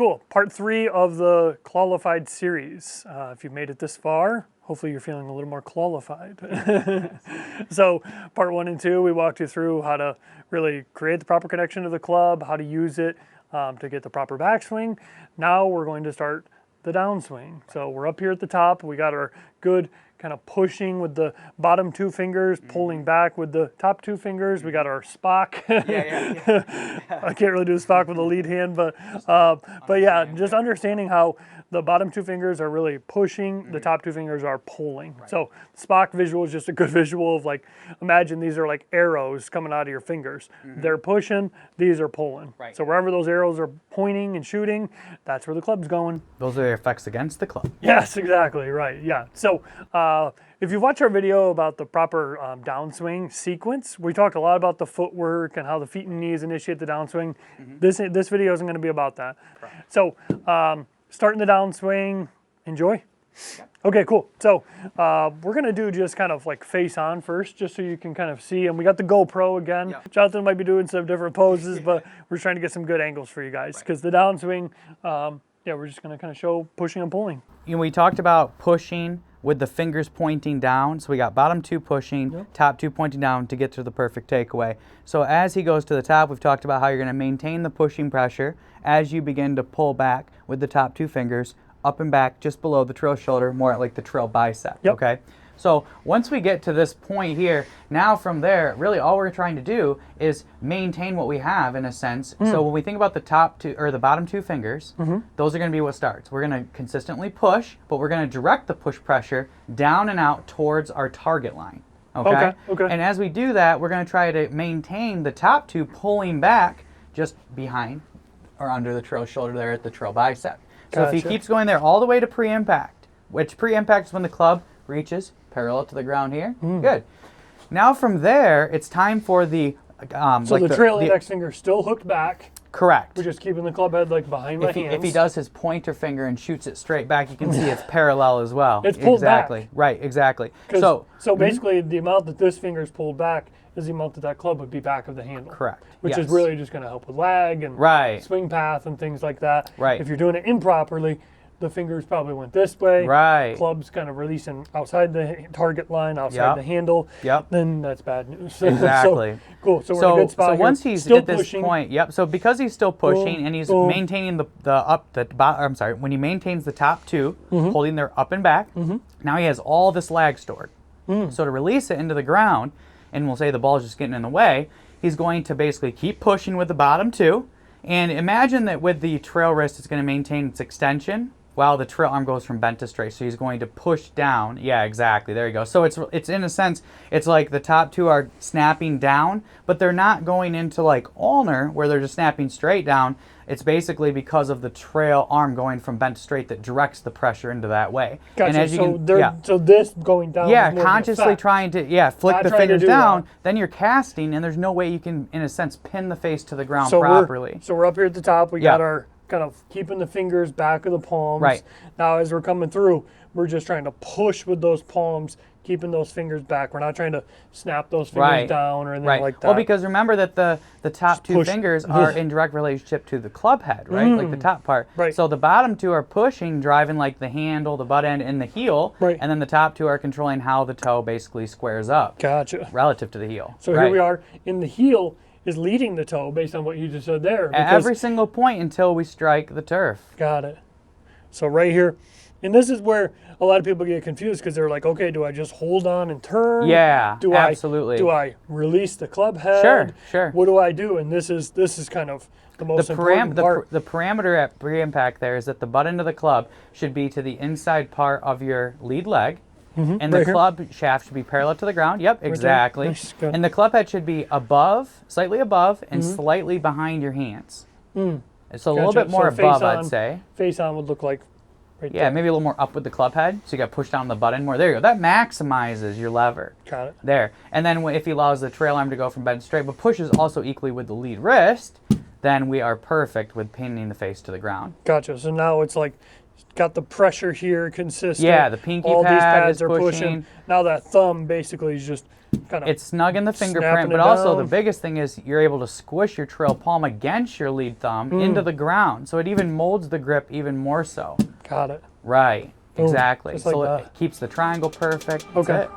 Cool. Part 3 of the Clawlified series. If you've made it this far, hopefully you're feeling a little more clawlified. So part 1 and 2, we walked you through how to really create the proper connection to the club, how to use it to get the proper backswing. Now we're going to start the downswing. So we're up here at the top. We got our good kind of pushing with the bottom 2 fingers, pulling back with the top 2 fingers. We got our Spock. I can't really do a Spock with the lead hand, but yeah, just understanding how the bottom 2 fingers are really pushing, the top 2 fingers are pulling. Right. So Spock visual is just a good visual of, like, imagine these are like arrows coming out of your fingers. They're pushing, these are pulling. Right. So wherever those arrows are pointing and shooting, that's where the club's going. Those are the effects against the club. Yes, exactly, right, yeah. So if you watch our video about the proper downswing sequence, we talked a lot about the footwork and how the feet and knees initiate the downswing. This video isn't going to be about that. Correct. So starting the downswing, enjoy. Yeah. Okay, cool. So we're going to do just kind of like face on first, just so you can kind of see. And we got the GoPro again. Yeah. Jonathan might be doing some different poses, but we're trying to get some good angles for you guys. Because the downswing, yeah, we're just going to kind of show pushing and pulling. You know, we talked about pushing with the fingers pointing down. So we got bottom 2 pushing, top 2 pointing down to get to the perfect takeaway. So as he goes to the top, we've talked about how you're going to maintain the pushing pressure as you begin to pull back with the top 2 fingers up and back just below the trail shoulder, more like the trail bicep. Okay. So once we get to this point here, now from there, really all we're trying to do is maintain what we have in a sense. So when we think about the top 2 or the bottom 2 fingers, those are going to be what starts. We're going to consistently push, but we're going to direct the push pressure down and out towards our target line. Okay. And as we do that, we're going to try to maintain the top 2 pulling back just behind or under the trail shoulder there at the trail bicep. So if he keeps going there all the way to pre-impact, which pre-impact is when the club reaches parallel to the ground here. Good. Now from there, it's time for the so like the trail index finger still hooked back. Correct. We're just keeping the club head like behind my hands. If he does his pointer finger and shoots it straight back, you can see it's parallel as well. It's pulled back. Right, exactly. So basically the amount that this finger is pulled back is the amount that that club would be back of the handle. Correct. Which is really just going to help with lag and swing path and things like that. Right. If you're doing it improperly, the fingers probably went this way. Right. Club's kind of releasing outside the target line, outside the handle. Then that's bad news. Exactly. So, cool. So we're in a good spot so here. once he's still at this pushing. point, so because he's still pushing and he's maintaining when he maintains the top 2, holding their up and back, now he has all this lag stored. So to release it into the ground, and we'll say the ball's just getting in the way, he's going to basically keep pushing with the bottom 2. And imagine that with the trail wrist, it's going to maintain its extension while the trail arm goes from bent to straight. So he's going to push down. Yeah, exactly. There you go. So it's in a sense, it's like the top 2 are snapping down, but they're not going into like ulnar where they're just snapping straight down. It's basically because of the trail arm going from bent to straight that directs the pressure into that way. Gotcha. And as so this going down. Yeah, consciously trying to flick the fingers down. Then you're casting, and there's no way you can, in a sense, pin the face to the ground properly. So we're up here at the top. We got our kind of keeping the fingers back of the palms. Right. Now as we're coming through, we're just trying to push with those palms, keeping those fingers back. We're not trying to snap those fingers down or anything like that. Well, because remember that the top 2 fingers are in direct relationship to the club head, right? Like the top part. Right. So the bottom 2 are pushing, driving like the handle, the butt end, and the heel. Right. And then the top 2 are controlling how the toe basically squares up. Gotcha. Relative to the heel. So here we are in the heel is leading the toe based on what you just said there. At every single point until we strike the turf. Got it. So right here, and this is where a lot of people get confused because they're like, okay, do I just hold on and turn? Yeah, absolutely. Do I release the club head? Sure. What do I do? And this is kind of the most important part. The parameter at pre-impact there is that the butt end of the club should be to the inside part of your lead leg. And the club shaft should be parallel to the ground. Yep, exactly. Nice. And the club head should be above, slightly above, and slightly behind your hands. So a little bit more above, I'd say. Face on would look like right there. Maybe a little more up with the club head. So you got to push down the button more. There you go. That maximizes your lever. Got it. There. And then if he allows the trail arm to go from bent straight, but pushes also equally with the lead wrist, then we are perfect with pinning the face to the ground. Gotcha. So now it's like got the pressure here consistent. Yeah, the pinky all pad these pads is are pushing. Now that thumb basically is just kind of It's snug in the fingerprint, snapping but it also down. the biggest thing is you're able to squish your trail palm against your lead thumb into the ground. So it even molds the grip even more so. Got it. Right, Boom. exactly. Just like So that. it keeps the triangle perfect. That's Okay. it.